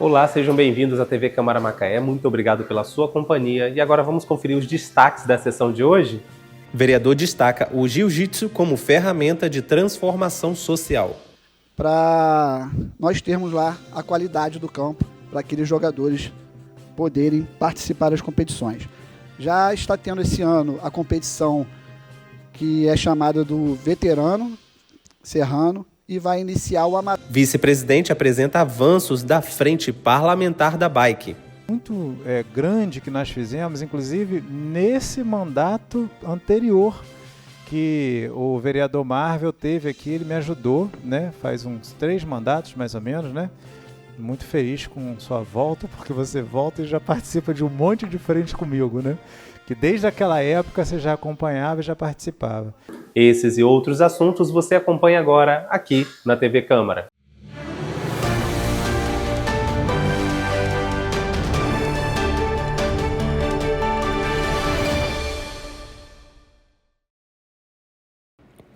Olá, sejam bem-vindos à TV Câmara Macaé. Muito obrigado pela sua companhia. E agora vamos conferir os destaques da sessão de hoje? O vereador destaca o jiu-jitsu como ferramenta de transformação social. Para nós termos lá a qualidade do campo, para aqueles jogadores poderem participar das competições. Já está tendo esse ano a competição que é chamada do Veterano Serrano e vai iniciar o amador. Vice-presidente apresenta avanços da Frente Parlamentar da Bike. Muito grande que nós fizemos, inclusive nesse mandato anterior que o vereador Marvel teve aqui, ele me ajudou, né? Faz uns 3 mandatos mais ou menos, né? Muito feliz com sua volta, porque você volta e já participa de um monte de frente comigo, né? Que desde aquela época você já acompanhava e já participava. Esses e outros assuntos você acompanha agora aqui na TV Câmara.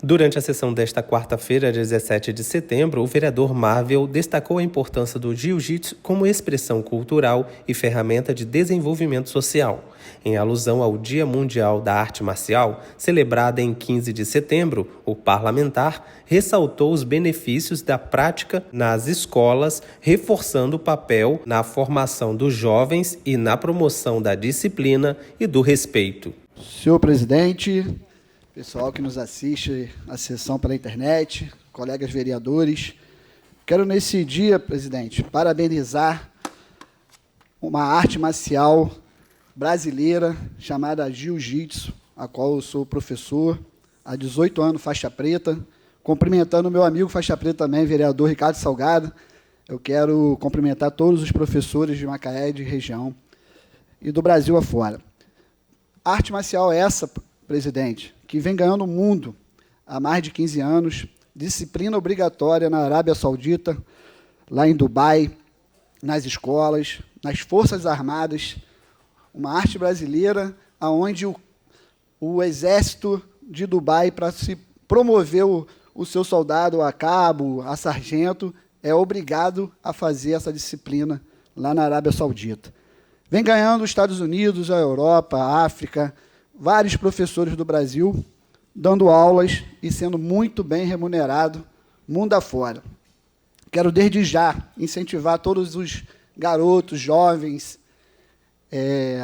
Durante a sessão desta quarta-feira, 17 de setembro, o vereador Marvel destacou a importância do jiu-jitsu como expressão cultural e ferramenta de desenvolvimento social. Em alusão ao Dia Mundial da Arte Marcial, celebrada em 15 de setembro, o parlamentar ressaltou os benefícios da prática nas escolas, reforçando o papel na formação dos jovens e na promoção da disciplina e do respeito. Senhor presidente, pessoal que nos assiste à sessão pela internet, colegas vereadores, quero nesse dia, presidente, parabenizar uma arte marcial brasileira chamada jiu-jitsu, a qual eu sou professor há 18 anos, faixa preta, cumprimentando o meu amigo faixa preta também, vereador Ricardo Salgado. Eu quero cumprimentar todos os professores de Macaé, de região e do Brasil afora. A arte marcial é essa, presidente, que vem ganhando o mundo há mais de 15 anos, disciplina obrigatória na Arábia Saudita, lá em Dubai, nas escolas, nas Forças Armadas, uma arte brasileira onde o exército de Dubai, para se promover o seu soldado a cabo, a sargento, é obrigado a fazer essa disciplina lá na Arábia Saudita. Vem ganhando os Estados Unidos, a Europa, a África, vários professores do Brasil dando aulas e sendo muito bem remunerado mundo afora. Quero, desde já, incentivar todos os garotos, jovens,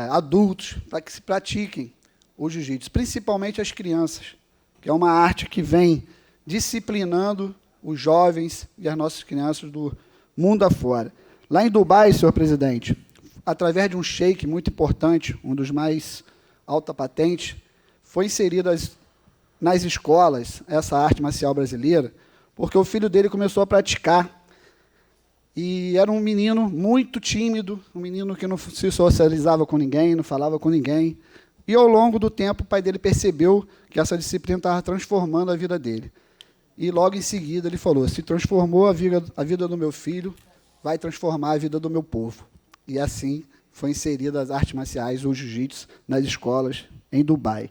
adultos, para que se pratiquem o jiu-jitsu, principalmente as crianças, que é uma arte que vem disciplinando os jovens e as nossas crianças do mundo afora. Lá em Dubai, senhor presidente, através de um sheik muito importante, um dos mais alta patente, foi inserida nas escolas essa arte marcial brasileira, porque o filho dele começou a praticar. E era um menino muito tímido, um menino que não se socializava com ninguém, não falava com ninguém. E, ao longo do tempo, o pai dele percebeu que essa disciplina estava transformando a vida dele. E, logo em seguida, ele falou: se transformou a vida do meu filho, vai transformar a vida do meu povo. E, assim, foi inserida as artes marciais, o jiu-jitsu, nas escolas em Dubai.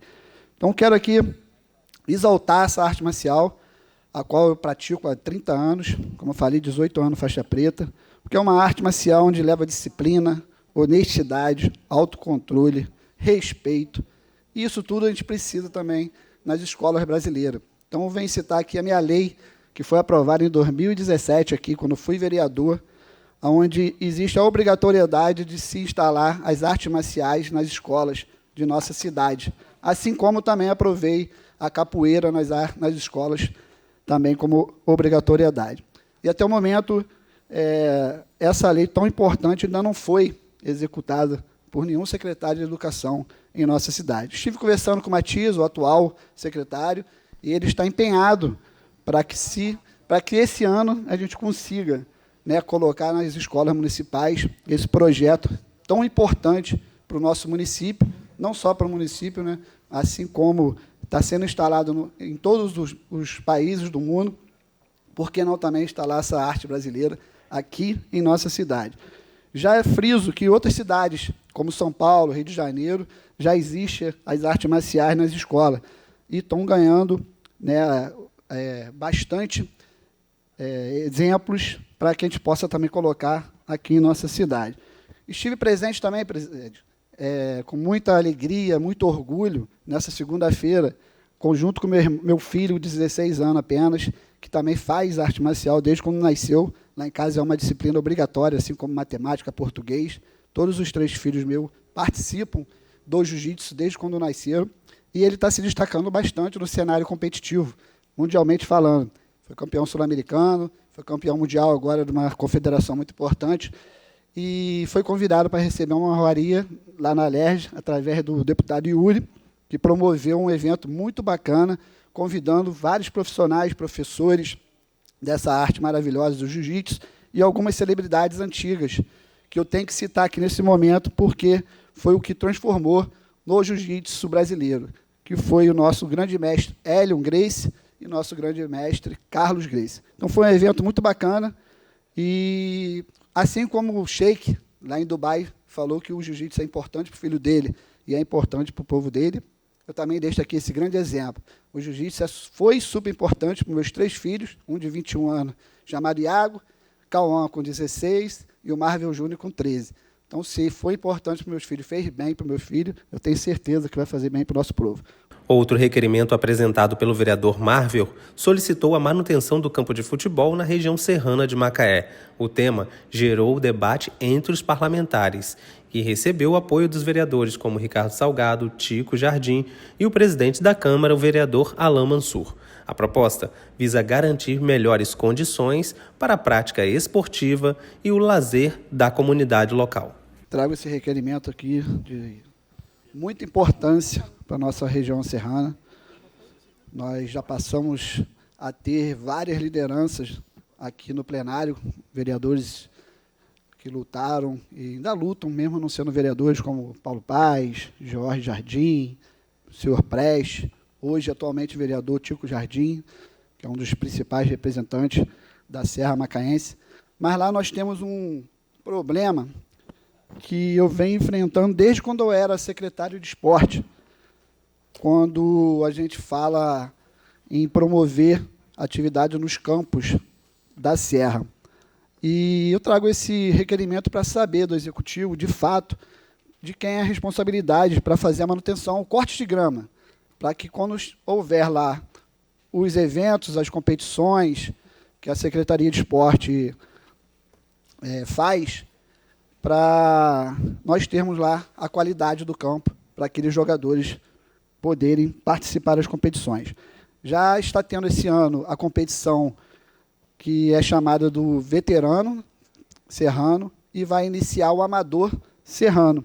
Então, quero aqui exaltar essa arte marcial, a qual eu pratico há 30 anos, como eu falei, 18 anos faixa preta, porque é uma arte marcial onde leva disciplina, honestidade, autocontrole, respeito. E isso tudo a gente precisa também nas escolas brasileiras. Então, eu venho citar aqui a minha lei, que foi aprovada em 2017, aqui, quando fui vereador, onde existe a obrigatoriedade de se instalar as artes marciais nas escolas de nossa cidade, assim como também aprovei a capoeira nas escolas, também como obrigatoriedade. E, até o momento, essa lei tão importante ainda não foi executada por nenhum secretário de educação em nossa cidade. Estive conversando com o Matias, o atual secretário, e ele está empenhado para que esse ano a gente consiga, né, colocar nas escolas municipais esse projeto tão importante para o nosso município, não só para o município, né, assim como está sendo instalado em todos os países do mundo, por que não também instalar essa arte brasileira aqui em nossa cidade? Já friso que em outras cidades, como São Paulo, Rio de Janeiro, já existem as artes marciais nas escolas e estão ganhando, né, bastante exemplos para que a gente possa também colocar aqui em nossa cidade. Estive presente também, presidente, com muita alegria, muito orgulho, nessa segunda-feira, conjunto com meu filho, de 16 anos apenas, que também faz arte marcial desde quando nasceu. Lá em casa é uma disciplina obrigatória, assim como matemática, português. Todos os 3 filhos meus participam do jiu-jitsu desde quando nasceram. E ele está se destacando bastante no cenário competitivo, mundialmente falando. Foi campeão sul-americano, foi campeão mundial agora de uma confederação muito importante. E foi convidado para receber uma honraria lá na Alerj, através do deputado Yuri, que promoveu um evento muito bacana, convidando vários profissionais, professores dessa arte maravilhosa do jiu-jitsu e algumas celebridades antigas, que eu tenho que citar aqui nesse momento, porque foi o que transformou no jiu-jitsu brasileiro, que foi o nosso grande mestre Hélio Gracie e nosso grande mestre Carlos Gracie. Então foi um evento muito bacana, e assim como o Sheik, lá em Dubai, falou que o jiu-jitsu é importante para o filho dele e é importante para o povo dele, eu também deixo aqui esse grande exemplo. O jiu-jitsu foi super importante para os meus 3 filhos, um de 21 anos, chamado Iago, Cauã com 16 e o Marvel Júnior com 13. Então, se foi importante para os meus filhos, fez bem para o meu filho, eu tenho certeza que vai fazer bem para o nosso povo. Outro requerimento apresentado pelo vereador Marvel solicitou a manutenção do campo de futebol na região serrana de Macaé. O tema gerou debate entre os parlamentares e recebeu o apoio dos vereadores como Ricardo Salgado, Tico Jardim e o presidente da Câmara, o vereador Alain Mansur. A proposta visa garantir melhores condições para a prática esportiva e o lazer da comunidade local. Trago esse requerimento aqui de muita importância para a nossa região serrana. Nós já passamos a ter várias lideranças aqui no plenário, vereadores que lutaram e ainda lutam, mesmo não sendo vereadores, como Paulo Paes, Jorge Jardim, o senhor Preste, hoje atualmente vereador Tico Jardim, que é um dos principais representantes da Serra Macaense. Mas lá nós temos um problema que eu venho enfrentando desde quando eu era secretário de esporte, quando a gente fala em promover atividade nos campos da Serra. E eu trago esse requerimento para saber do Executivo, de fato, de quem é a responsabilidade para fazer a manutenção, o corte de grama, para que quando houver lá os eventos, as competições que a Secretaria de Esporte faz, para nós termos lá a qualidade do campo, para aqueles jogadores poderem participar das competições. Já está tendo esse ano a competição que é chamada do Veterano Serrano e vai iniciar o Amador Serrano.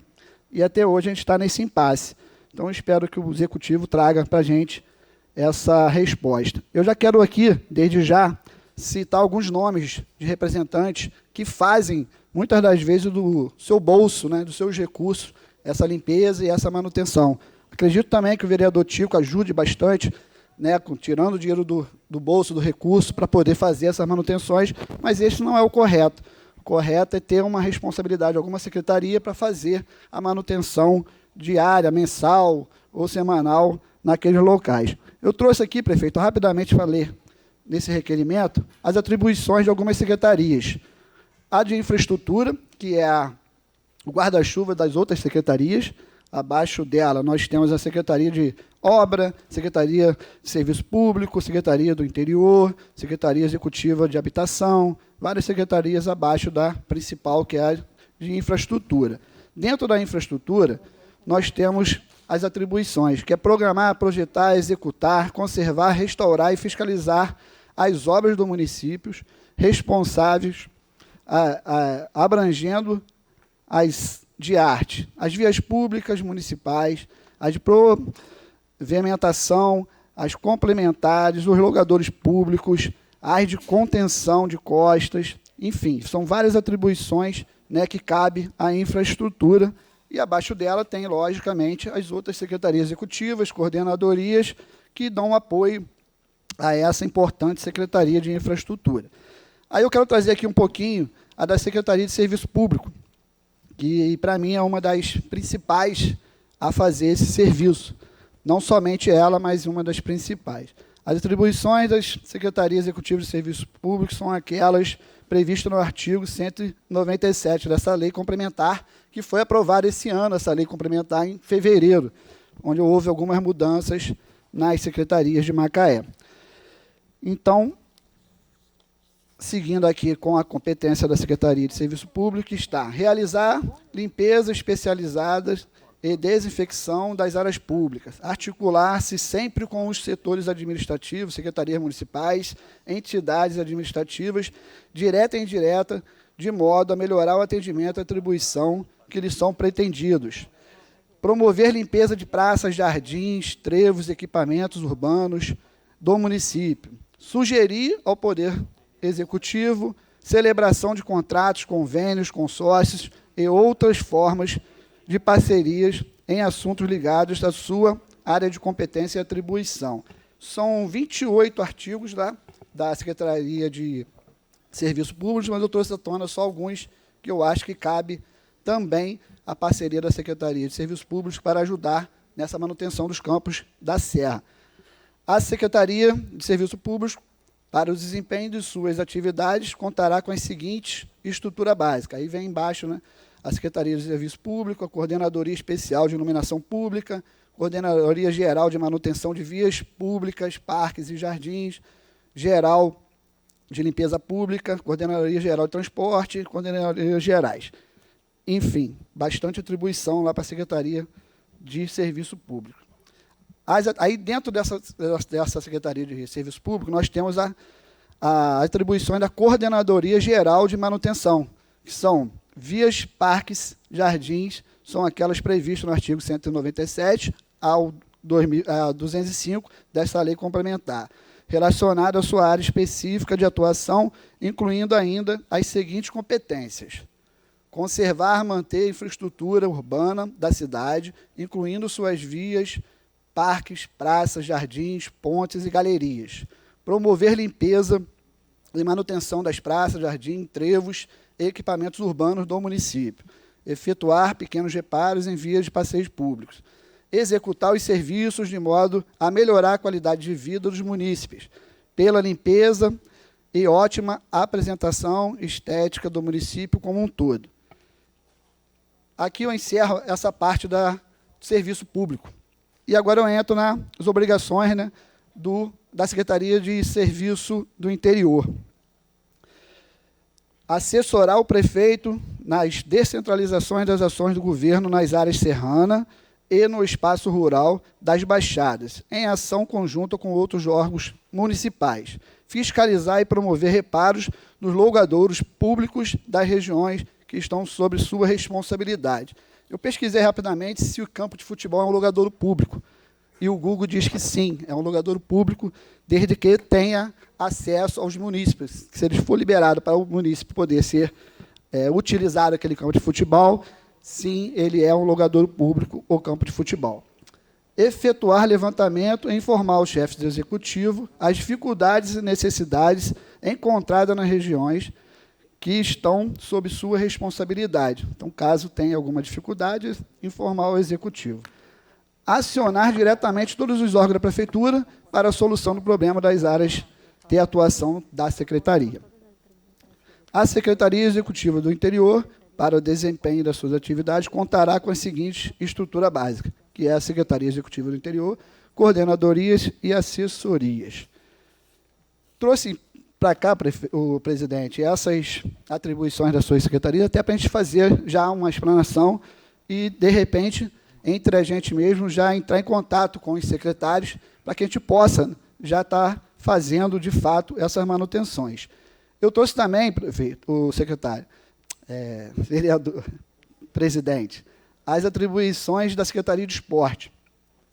E até hoje a gente está nesse impasse. Então, eu espero que o Executivo traga para a gente essa resposta. Eu já quero aqui, desde já, citar alguns nomes de representantes que fazem, muitas das vezes, do seu bolso, né, dos seus recursos, essa limpeza e essa manutenção. Acredito também que o vereador Tico ajude bastante, né, tirando o dinheiro do bolso, do recurso, para poder fazer essas manutenções, mas esse não é o correto. O correto é ter uma responsabilidade, alguma secretaria, para fazer a manutenção diária, mensal ou semanal naqueles locais. Eu trouxe aqui, prefeito, rapidamente para ler nesse requerimento, as atribuições de algumas secretarias. A de infraestrutura, que é o guarda-chuva das outras secretarias. Abaixo dela, nós temos a Secretaria de Obra, Secretaria de Serviço Público, Secretaria do Interior, Secretaria Executiva de Habitação, várias secretarias abaixo da principal, que é a de Infraestrutura. Dentro da infraestrutura, nós temos as atribuições, que é programar, projetar, executar, conservar, restaurar e fiscalizar as obras do município, responsáveis, abrangendo as de arte, as vias públicas municipais, as de pavimentação, as complementares, os logadores públicos, as de contenção de costas, enfim, são várias atribuições, né, que cabe à infraestrutura, e abaixo dela tem, logicamente, as outras secretarias executivas, coordenadorias, que dão apoio a essa importante Secretaria de Infraestrutura. Aí eu quero trazer aqui um pouquinho a da Secretaria de Serviço Público, que, para mim, é uma das principais a fazer esse serviço. Não somente ela, mas uma das principais. As atribuições das Secretarias Executivas de Serviços Públicos são aquelas previsto no artigo 197 dessa lei complementar, que foi aprovada esse ano, essa lei complementar em fevereiro, onde houve algumas mudanças nas secretarias de Macaé. Então, seguindo aqui com a competência da Secretaria de Serviço Público, está realizar limpeza especializada e desinfecção das áreas públicas, articular-se sempre com os setores administrativos, secretarias municipais, entidades administrativas, direta e indireta, de modo a melhorar o atendimento e atribuição que lhes são pretendidos. Promover limpeza de praças, jardins, trevos, equipamentos urbanos do município. Sugerir ao Poder Executivo celebração de contratos, convênios, consórcios e outras formas de parcerias em assuntos ligados à sua área de competência e atribuição. São 28 artigos da Secretaria de Serviços Públicos, mas eu trouxe à tona só alguns que eu acho que cabe também a parceria da Secretaria de Serviços Públicos para ajudar nessa manutenção dos campos da Serra. A Secretaria de Serviços Públicos, para o desempenho de suas atividades, contará com as seguintes estrutura básica. Aí vem embaixo, né? A Secretaria de Serviço Público, a Coordenadoria Especial de Iluminação Pública, Coordenadoria Geral de Manutenção de Vias Públicas, Parques e Jardins, Geral de Limpeza Pública, Coordenadoria Geral de Transporte, Coordenadorias Gerais. Enfim, bastante atribuição lá para a Secretaria de Serviço Público. Aí, dentro dessa Secretaria de Serviço Público, nós temos a atribuição da Coordenadoria Geral de Manutenção, que são vias, parques, jardins, são aquelas previstas no artigo 197 ao 205 dessa lei complementar, relacionada à sua área específica de atuação, incluindo ainda as seguintes competências: conservar, manter a infraestrutura urbana da cidade, incluindo suas vias, parques, praças, jardins, pontes e galerias. Promover limpeza e manutenção das praças, jardins, trevos e equipamentos urbanos do município. Efetuar pequenos reparos em vias de passeios públicos. Executar os serviços de modo a melhorar a qualidade de vida dos munícipes, pela limpeza e ótima apresentação estética do município como um todo. Aqui eu encerro essa parte do serviço público. E agora eu entro nas obrigações, né, da Secretaria de Serviço do Interior. Assessorar o prefeito nas descentralizações das ações do governo nas áreas serrana e no espaço rural das Baixadas, em ação conjunta com outros órgãos municipais. Fiscalizar e promover reparos nos logadouros públicos das regiões que estão sob sua responsabilidade. Eu pesquisei rapidamente se o campo de futebol é um logadouro público, e o Google diz que sim, é um logadouro público, desde que tenha acesso aos munícipes. Se ele for liberado para o munícipe poder ser utilizado aquele campo de futebol, sim, ele é um logadouro público ou campo de futebol. Efetuar levantamento e informar aos chefes do executivo as dificuldades e necessidades encontradas nas regiões que estão sob sua responsabilidade. Então, caso tenha alguma dificuldade, informar ao executivo. Acionar diretamente todos os órgãos da prefeitura para a solução do problema das áreas de atuação da secretaria. A Secretaria Executiva do Interior, para o desempenho das suas atividades, contará com a seguinte estrutura básica, que é a Secretaria Executiva do Interior, coordenadorias e assessorias. Trouxe para cá, o presidente, essas atribuições da sua secretaria, até para a gente fazer já uma explanação e, de repente, entre a gente mesmo, já entrar em contato com os secretários, para que a gente possa já estar fazendo, de fato, essas manutenções. Eu trouxe também, prefeito, o secretário, vereador, presidente, as atribuições da Secretaria de Esporte.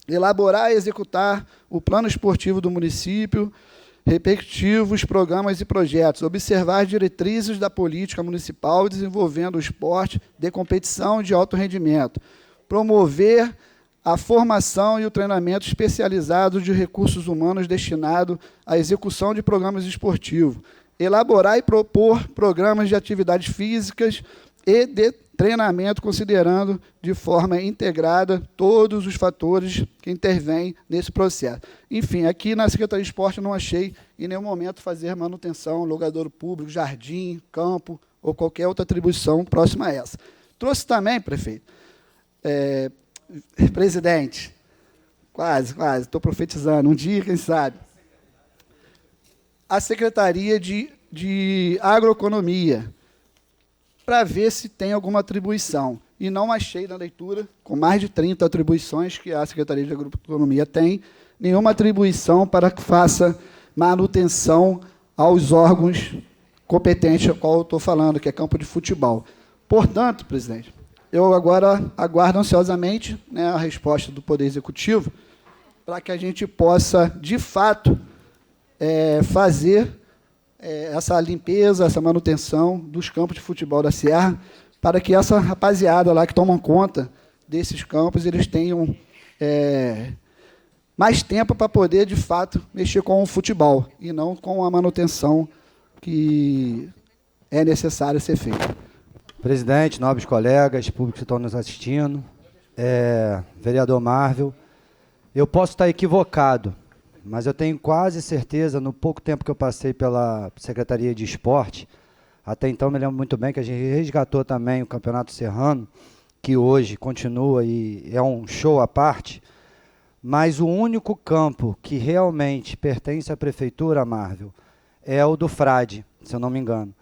Elaborar e executar o plano esportivo do município, respectivos programas e projetos, observar as diretrizes da política municipal desenvolvendo o esporte de competição e de alto rendimento, promover a formação e o treinamento especializado de recursos humanos destinado à execução de programas esportivos, elaborar e propor programas de atividades físicas e de treinamento, considerando de forma integrada todos os fatores que intervêm nesse processo. Enfim, aqui na Secretaria de Esporte eu não achei em nenhum momento fazer manutenção, logadouro público, jardim, campo ou qualquer outra atribuição próxima a essa. Trouxe também, prefeito, presidente, quase, estou profetizando, um dia, quem sabe, a Secretaria de Agroeconomia, para ver se tem alguma atribuição. E não achei na leitura, com mais de 30 atribuições que a Secretaria de Agroeconomia tem, nenhuma atribuição para que faça manutenção aos órgãos competentes, ao qual eu estou falando, que é campo de futebol. Portanto, presidente, eu agora aguardo ansiosamente, né, a resposta do Poder Executivo para que a gente possa, de fato, fazer essa limpeza, essa manutenção dos campos de futebol da Serra, para que essa rapaziada lá que tomam conta desses campos, eles tenham mais tempo para poder, de fato, mexer com o futebol, e não com a manutenção que é necessária ser feita. Presidente, nobres colegas, público que estão nos assistindo, vereador Marvel, eu posso estar equivocado, mas eu tenho quase certeza, no pouco tempo que eu passei pela Secretaria de Esporte, até então me lembro muito bem que a gente resgatou também o Campeonato Serrano, que hoje continua e é um show à parte, mas o único campo que realmente pertence à Prefeitura, Marvel, é o do Frade, se eu não me engano.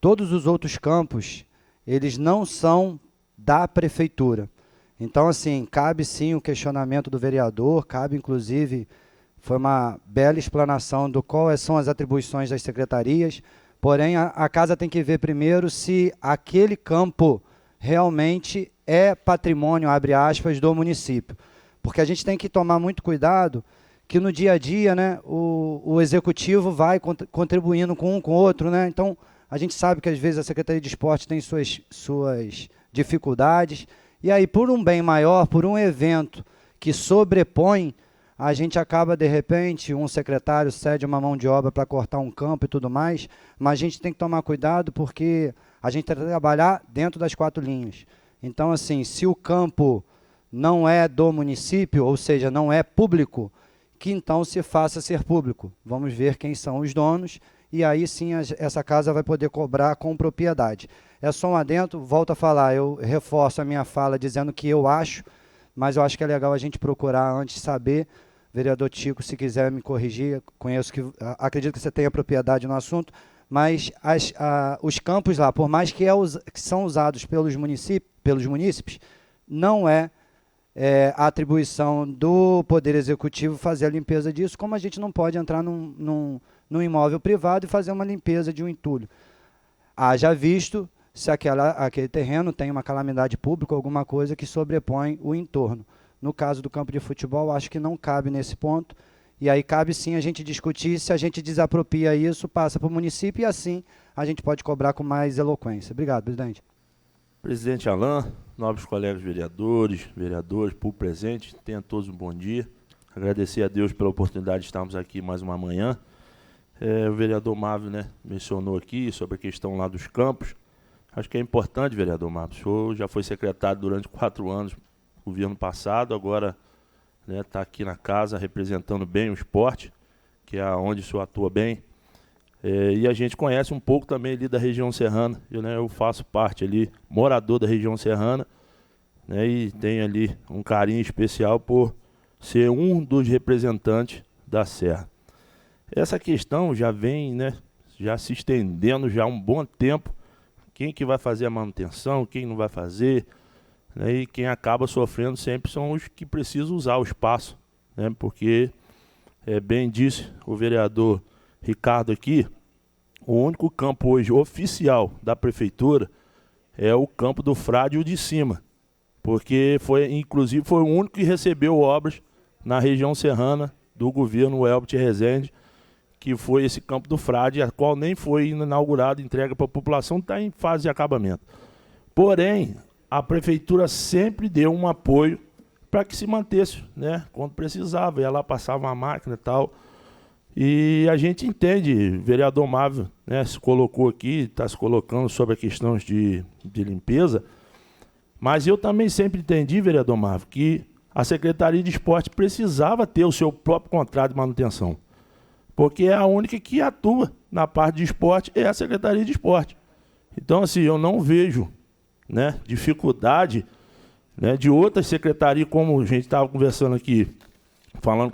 Todos os outros campos, eles não são da Prefeitura. Então, assim, cabe sim o questionamento do vereador, cabe inclusive... Foi uma bela explanação do quais são as atribuições das secretarias, porém a casa tem que ver primeiro se aquele campo realmente é patrimônio, abre aspas, do município. Porque a gente tem que tomar muito cuidado que no dia a dia, né, o executivo vai contribuindo com um com o outro, né? Então a gente sabe que às vezes a Secretaria de Esporte tem suas dificuldades, e aí por um bem maior, por um evento que sobrepõe, a gente acaba, de repente, um secretário cede uma mão de obra para cortar um campo e tudo mais, mas a gente tem que tomar cuidado porque a gente tem que trabalhar dentro das 4 linhas. Então, assim, se o campo não é do município, ou seja, não é público, que então se faça ser público. Vamos ver quem são os donos e aí sim essa casa vai poder cobrar com propriedade. É só um adendo, volto a falar, eu reforço a minha fala dizendo que eu acho, mas eu acho que é legal a gente procurar antes saber. Vereador Tico, se quiser me corrigir, acredito que você tenha propriedade no assunto, mas os campos lá, por mais que são usados pelos munícipes, não é a atribuição do Poder Executivo fazer a limpeza disso, como a gente não pode entrar num imóvel privado e fazer uma limpeza de um entulho. Haja visto se aquele terreno tem uma calamidade pública, alguma coisa que sobrepõe o entorno. No caso do campo de futebol, acho que não cabe nesse ponto. E aí cabe sim a gente discutir, se a gente desapropria isso, passa para o município e assim a gente pode cobrar com mais eloquência. Obrigado, presidente. Presidente Alain, nobres colegas vereadores, público presente, tenham todos um bom dia. Agradecer a Deus pela oportunidade de estarmos aqui mais uma manhã. O vereador Marvel, né, mencionou aqui sobre a questão lá dos campos. Acho que é importante, vereador Marvel, o senhor já foi secretário durante 4 anos, governo passado, agora está aqui na casa representando bem o esporte, que é onde o senhor atua bem. E a gente conhece um pouco também ali da região serrana. Eu faço parte ali, morador da região serrana, né, e tenho ali um carinho especial por ser um dos representantes da Serra. Essa questão já vem, né, já se estendendo já há um bom tempo. Quem que vai fazer a manutenção, quem não vai fazer, né, e quem acaba sofrendo sempre são os que precisam usar o espaço, né, porque, bem disse o vereador Ricardo aqui, o único campo hoje oficial da prefeitura é o campo do Frade e o de cima, porque inclusive foi o único que recebeu obras na região serrana do governo Elbert Rezende, que foi esse campo do Frade, a qual nem foi inaugurado, entrega para a população, está em fase de acabamento. Porém, a prefeitura sempre deu um apoio para que se mantesse, né, quando precisava, ia lá, passava uma máquina e tal. E a gente entende, vereador Marvel, né, se colocou aqui, está se colocando sobre a questão de limpeza, Mas eu também sempre entendi, vereador Marvel, que a Secretaria de Esporte precisava ter o seu próprio contrato de manutenção, porque é a única que atua na parte de esporte, é a Secretaria de Esporte. Então, assim, eu não vejo, né, dificuldade, né, de outras secretarias, como a gente estava conversando aqui, falando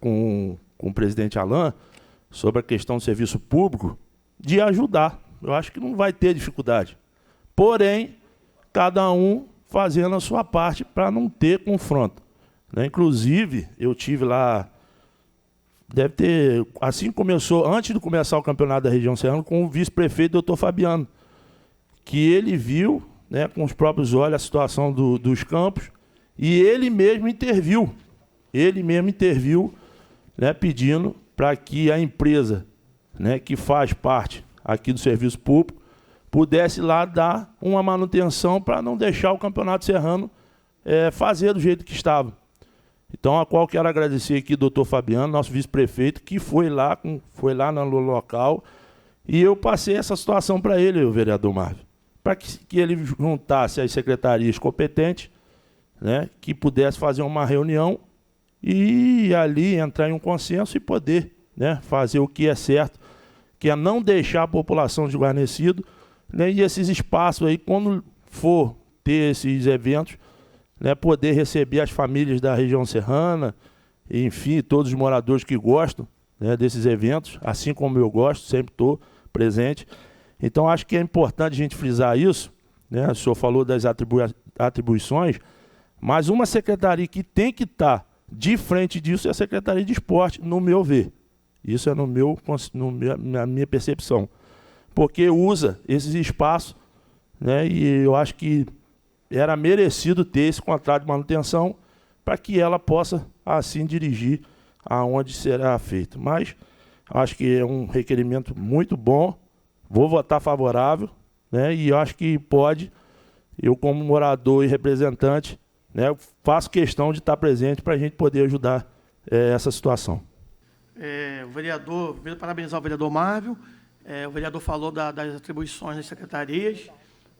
com o presidente Alain, sobre a questão do serviço público, de ajudar. Eu acho que não vai ter dificuldade. Porém, cada um fazendo a sua parte para não ter confronto, né? Inclusive, eu tive lá, deve ter, assim começou, antes de começar o campeonato da região serrana, com o vice-prefeito, doutor Fabiano, que ele viu, né, com os próprios olhos a situação dos campos, e ele mesmo interviu, né, pedindo para que a empresa, né, que faz parte aqui do serviço público, pudesse lá dar uma manutenção para não deixar o campeonato serrano fazer do jeito que estava. Então, a qual quero agradecer aqui o doutor Fabiano, nosso vice-prefeito, que foi lá no local, e eu passei essa situação para ele, o vereador Marvel, para que ele juntasse as secretarias competentes, né, que pudesse fazer uma reunião e ali entrar em um consenso e poder, né, fazer o que é certo, que é não deixar a população desguarnecida, né, e esses espaços aí, quando for ter esses eventos, né, poder receber as famílias da região serrana, enfim, todos os moradores que gostam, né, desses eventos, assim como eu gosto, sempre estou presente. Então, acho que é importante a gente frisar isso, né? O senhor falou das atribuições, mas uma secretaria que tem que estar de frente disso é a Secretaria de Esporte, no meu ver. Isso é na minha percepção. Porque usa esses espaços, né, e eu acho que era merecido ter esse contrato de manutenção para que ela possa, assim, dirigir aonde será feito. Mas acho que é um requerimento muito bom, vou votar favorável, né, e acho que pode, eu como morador e representante, né, faço questão de estar presente para a gente poder ajudar essa situação. O vereador, primeiro parabenizar o vereador Marvel, o vereador falou das atribuições das secretarias,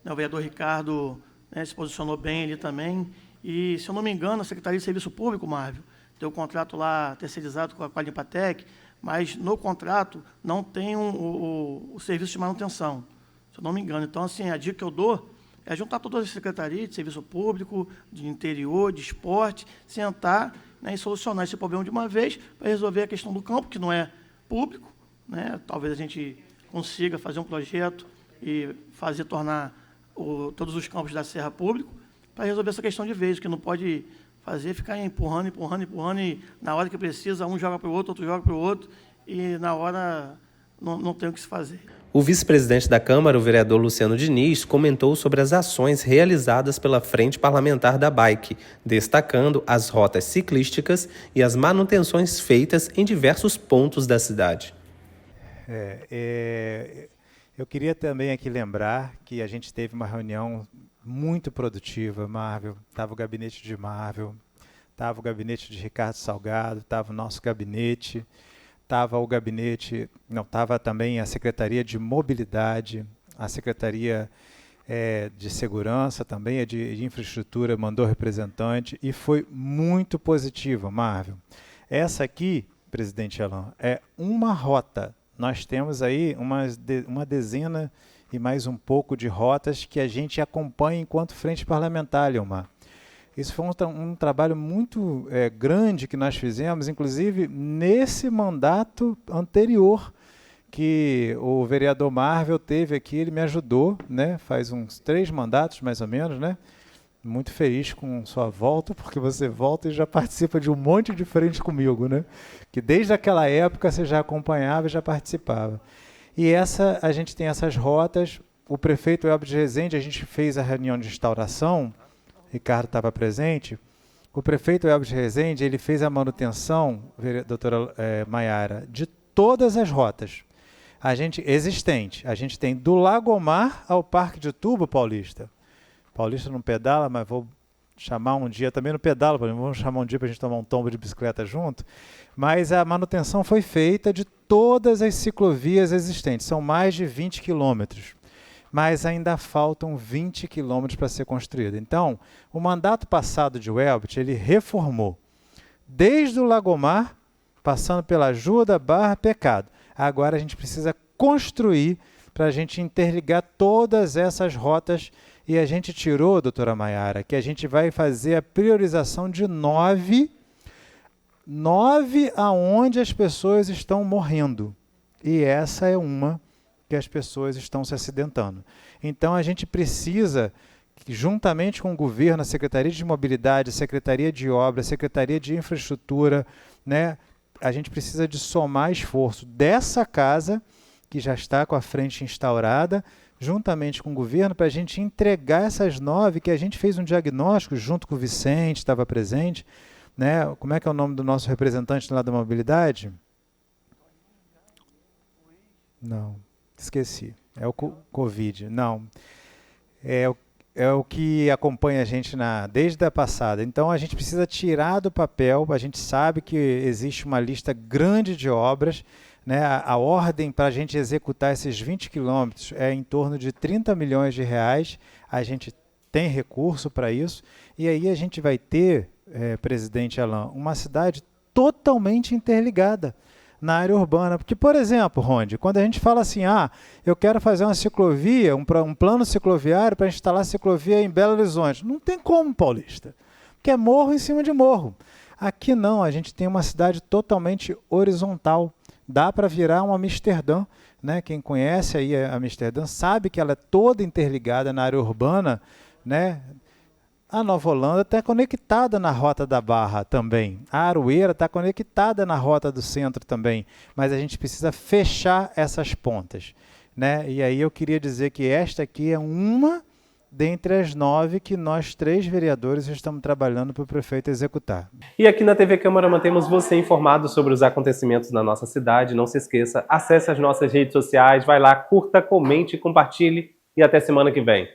né, o vereador Ricardo, né, se posicionou bem ali também, e, se eu não me engano, a Secretaria de Serviço Público, Marvel, tem um contrato lá terceirizado com a Limpatec, mas no contrato não tem o serviço de manutenção, se eu não me engano. Então, assim, a dica que eu dou é juntar todas as secretarias de serviço público, de interior, de esporte, sentar, né, e solucionar esse problema de uma vez para resolver a questão do campo, que não é público, né? Talvez a gente consiga fazer um projeto e tornar todos os campos da Serra público para resolver essa questão de vez, que não pode fazer, ficar empurrando, e na hora que precisa, um joga para o outro, outro joga para o outro, e na hora não tem o que se fazer. O vice-presidente da Câmara, o vereador Luciano Diniz, comentou sobre as ações realizadas pela Frente Parlamentar da Bike, destacando as rotas ciclísticas e as manutenções feitas em diversos pontos da cidade. Eu queria também aqui lembrar que a gente teve uma reunião muito produtiva, Marvel. Estava o gabinete de Marvel, estava o gabinete de Ricardo Salgado, estava o nosso gabinete, estava também a Secretaria de Mobilidade, a Secretaria de Segurança também, a de Infraestrutura mandou representante, e foi muito positiva, Marvel. Essa aqui, presidente Alain, é uma rota. Nós temos aí uma dezena e mais um pouco de rotas que a gente acompanha enquanto frente parlamentar, Leomar. Isso foi um trabalho muito grande que nós fizemos, inclusive nesse mandato anterior que o vereador Marvel teve aqui, ele me ajudou, né? Faz uns 3 mandatos mais ou menos, né? Muito feliz com sua volta, porque você volta e já participa de um monte de frente comigo, né? Que desde aquela época você já acompanhava e já participava. E a gente tem essas rotas. O prefeito Elber de Rezende, a gente fez a reunião de instauração, Ricardo estava presente. O prefeito Elber de Rezende, ele fez a manutenção, doutora Maiara, de todas as rotas existentes. A gente tem do Lagomar ao Parque de Tubo, Paulista. Paulista não pedala, mas vou chamar um dia, também não pedala, vamos chamar um dia para a gente tomar um tombo de bicicleta junto. Mas a manutenção foi feita de todas as ciclovias existentes, são mais de 20 quilômetros. mas ainda faltam 20 quilômetros para ser construído. Então, o mandato passado de Welbit, ele reformou desde o Lagomar, passando pela Ajuda, Barra, Pecado. Agora a gente precisa construir para a gente interligar todas essas rotas. E a gente tirou, doutora Maiara, que a gente vai fazer a priorização de 9 aonde as pessoas estão morrendo. E essa é uma que as pessoas estão se acidentando. Então a gente precisa, juntamente com o governo, a Secretaria de Mobilidade, a Secretaria de Obras, a Secretaria de Infraestrutura, né, a gente precisa de somar esforço dessa casa, que já está com a frente instaurada, juntamente com o governo, para a gente entregar essas 9, que a gente fez um diagnóstico junto com o Vicente, estava presente, né? Como é que é o nome do nosso representante lá da mobilidade? Não, esqueci. É o Covid. Não, é o que acompanha a gente desde a passada. Então, a gente precisa tirar do papel, a gente sabe que existe uma lista grande de obras, né? A ordem para a gente executar esses 20 quilômetros é em torno de 30 milhões de reais, a gente tem recurso para isso, e aí a gente vai ter, presidente Alain, uma cidade totalmente interligada na área urbana. Porque, por exemplo, Ronde, quando a gente fala assim, eu quero fazer uma ciclovia, um plano cicloviário para instalar ciclovia em Belo Horizonte, não tem como, paulista, porque é morro em cima de morro. Aqui não, a gente tem uma cidade totalmente horizontal. Dá para virar um Amsterdã, né? Quem conhece aí a Amsterdã sabe que ela é toda interligada na área urbana, né? A Nova Holanda está conectada na Rota da Barra também. A Aroeira está conectada na Rota do Centro também. Mas a gente precisa fechar essas pontas, né? E aí eu queria dizer que esta aqui é uma dentre as 9 que nós 3 vereadores estamos trabalhando para o prefeito executar. E aqui na TV Câmara mantemos você informado sobre os acontecimentos na nossa cidade. Não se esqueça, acesse as nossas redes sociais, vai lá, curta, comente, compartilhe e até semana que vem.